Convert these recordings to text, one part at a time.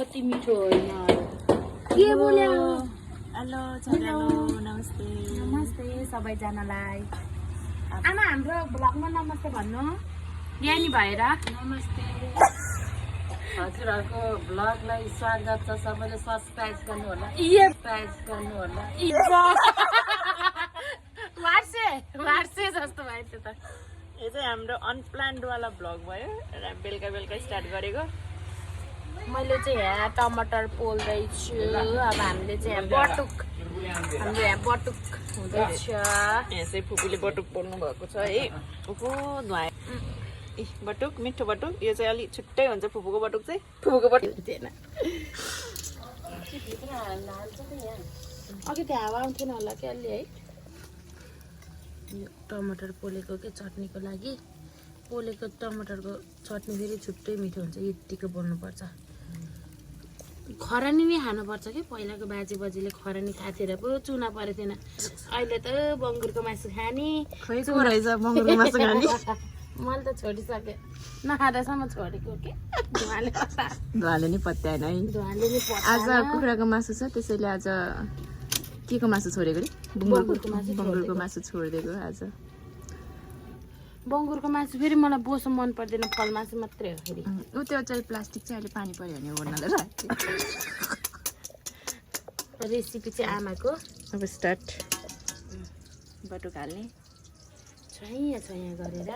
कति मिठो होइन के बोल्यो हेलो नमस्ते नमस्ते सबैजनालाई आमा हाम्रो भ्लगमा नमस्ते भन्नु ज्ञानी भएर नमस्ते हजुरहरूको भ्लगलाई स्वागत छ सबैले सब्स्क्राइब गर्नु होला वार्से जस्तो भयो त्यो त यो चाहिँ हाम्रो अनप्लान्ड वाला भ्लग भयो बेलुका बेलुका स्टार्ट गरेको मैले चाहिँ यहाँ टमाटर पोल्दैछु अब हामीले चाहिँ यहाँ बटुक हाम्रो यहाँ बटुक हुँदैछ यहाँ चाहिँ फुपूले बटुक पोल्नु भएको छ है फुपू धुवाए बटुक मिठो बटुक यो चाहिँ अलिक छुट्टै हुन्छ फुपूको बटुक चाहिँ फुपूको बटुक थिएन अघि त्यो हावा आउँथेन होला कि अलि है यो टमाटर पोलेको के चटनीको लागि पोलेको टमाटरको चटनी फेरि छुट्टै मिठो हुन्छ यतिको बोल्नुपर्छ खरानी नै खानुपर्छ कि पहिलाको बाजे बजीले खरानी खाथेर पो चुना परेको थिएन अहिले त बङ्गुरको मासु खाने मैले त छोडिसकेँ नखाँदासम्म छोडेको के धुवाले नि पत्याएन है धुवाले नि आज कुखुराको मासु छ त्यसैले आज के को मासु छोडेको नि बङ्गुरको मासु छोडिदिएको आज बङ्गुरको मासु फेरि मलाई बोसो मन पर्दैन फल मासु मात्रै हो फेरि ऊ त्यो चाहिँ प्लास्टिक चाहिँ अहिले पानी पर्यो भने ओर्नलाई राख्यो रेसिपी चाहिँ आमाको अब स्टार्ट बटुक हाल्ने छैया गरेर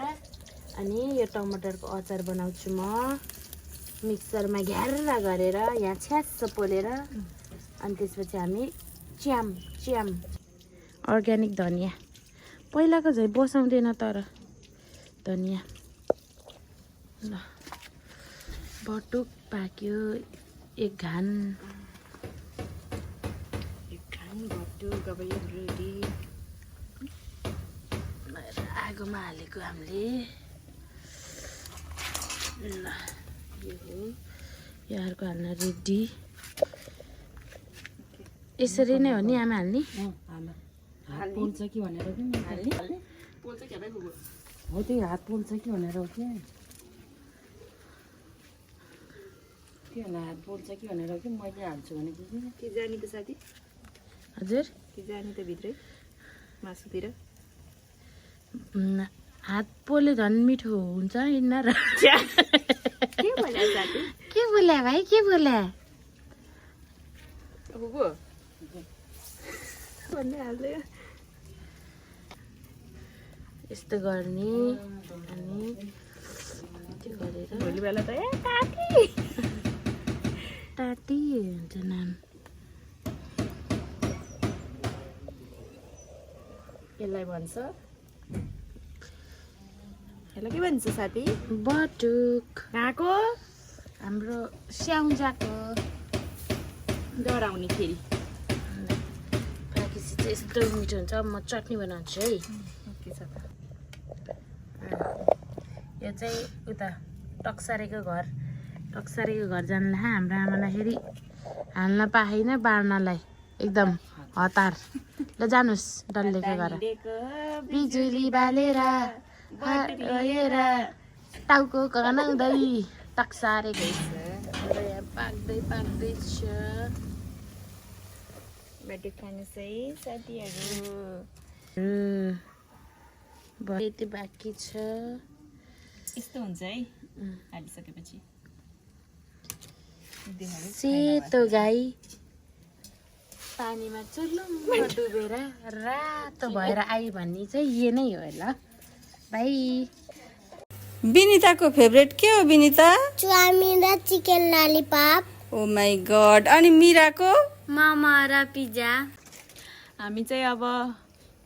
अनि यो टमाटरको अचार बनाउँछु म मिक्सरमा घ्यार्रा गरेर यहाँ छ्यास्स पोलेर अनि त्यसपछि हामी च्याम अर्ग्यानिक धनियाँ पहिलाको झै बसाउँदैन तर धनियाँ ल बटुक पाक्यो एक घान बटुक अब यो रेडी आगोमा हालेको हामीले ल यो हो यो अर्को हाल्न रेडी यसरी नै हो नि आमा हाल्ने पोल्छ कि भनेर हो त्यही हात पोल्छ कि भनेर हो के होला हात पोल्छ कि भनेर कि मैले हाल्छु भनेको के जानी त साथी हजुर के जानी त भित्रै मासुतिर हात पोले झन् मिठो हुन्छ यिनीहरू के बोल्या साथी के बोल्या भाइ के बोल्या भन्दै हाल्दै यस्तो गर्ने अनि त्यो गरेर भोलि बेला त टाटी हुन्छ नाम यसलाई भन्छ यसलाई के भन्छ साथी बटुक कहाँको हाम्रो स्याउजाको डराउने फेरि पाकेपछि चाहिँ यस्तो मिठो हुन्छ म चटनी बनाउँछु है के छ यो चाहिँ उता टक्सारेको घर जानलाई हाम्रो आमालाई फेरि हाल्न पाएन बाँड्नलाई एकदम हतार ल जानुहोस् डल्लेको घर बिजुली बालेर टाउको गनाउँदै टक्सारेको यहाँ पाक्दैछ बटुक खानुहोस् है साथीहरू यति बाँकी छ यस्तो हुन्छ है हालिसकेपछि सेतो गाई पानीमा चुल्लुम्म डुबेर रातो भएर आई भन्ने चाहिँ यो नै हो ल भाइ विनिताको फेभरेट के हो विनिता चाउमिन र chicken lollipop oh my God अनि मिराको मोमो र पिज्जा हामी चाहिँ अब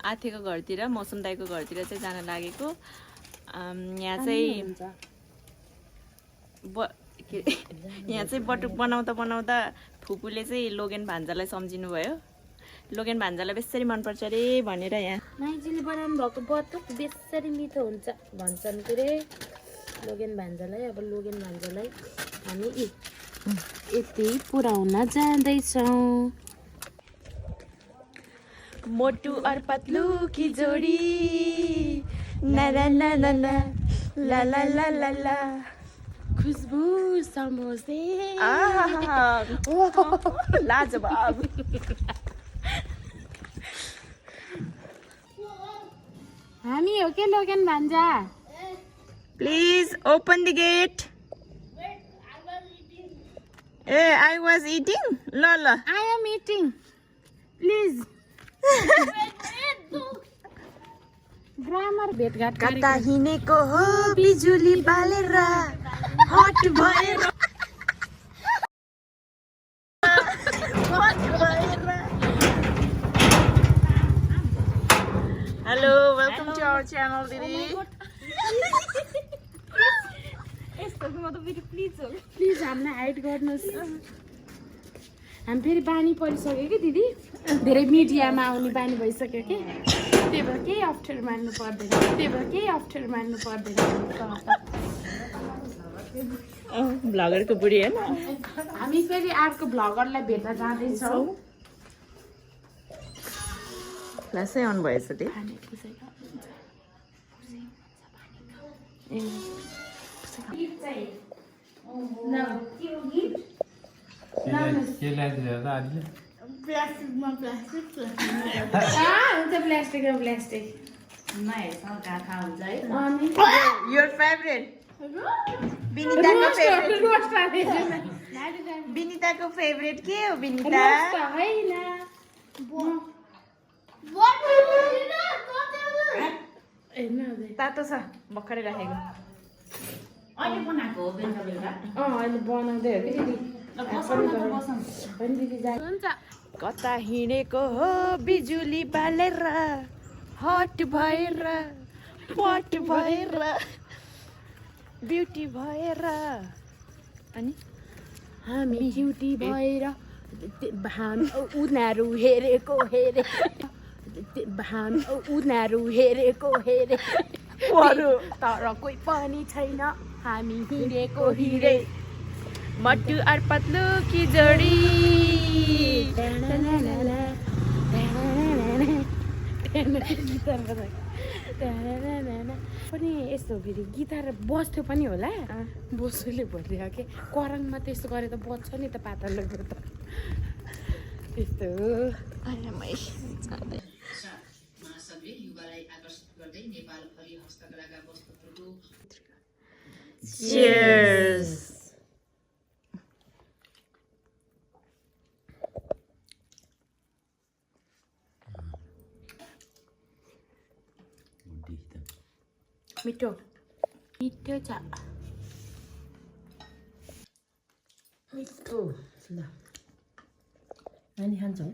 आथेको घरतिर मौसम दाइको घरतिर चाहिँ जान लागेको यहाँ चाहिँ बटुक बनाउँदा फुपूले चाहिँ लोगेन भान्जालाई सम्झिनु भयो लोगेन भान्जालाई बेसरी मनपर्छ अरे भनेर यहाँ माइजीले बनाउनु भएको बटुक बेसरी मिठो हुन्छ भन्छन् के अरे लोगेन भान्जालाई अब लोगेन भान्जालाई हामी यति पुऱ्याउन जाँदैछौँ मोटू और पतलू की जोड़ी ला ला ला ला ला ला ला ला ला ला खुसबु समोसे लाजवाब हामी हो के लोगेन भान्जा प्लिज ओपन द गेट ए आई वाज इटिङ ल ल I am eating please grammar भेटघाट कता हिँडेको हो बिजुली बालेर हट भएर hello welcome to our channel दिदी प्लिज हामीलाई हाइड गर्नुहोस् हामी फेरि बानी परिसक्यो कि दिदी धेरै मिडियामा आउने बानी भइसक्यो कि त्यही भएर केही अप्ठ्यारो मान्नु पर्दैन भ्लगरको बुढी होइन हामी फेरि अर्को भ्लगरलाई भेट्न जाँदैछौँ फ्ल्यासै अन भएछ त्यो प्लास्टिक योर फेभरेट बिनिताको फेभरेट के हो बिनिता तातो छ भर्खरै राखेको अहिले बनाउँदै हो कि दिदी हुन्छ कता हिँडेको हो बिजुली बालेर हट भएर पट भएर ब्युटी भएर अनि हामी ड्युटी भएर उनीहरू हेरेको तर कोही पनि छैन हामी हिँडेको हिँडे मट्टु और पतलू की जोड़ी पनि यस्तो फेरि गिटार बस्थ्यो पनि होला बोसुले भनिदियो कि करङमा त्यस्तो गरे त बज्छ नि त पातलो त त्यस्तो Cheers. मिठो छ मिठो ल नानी खान्छौ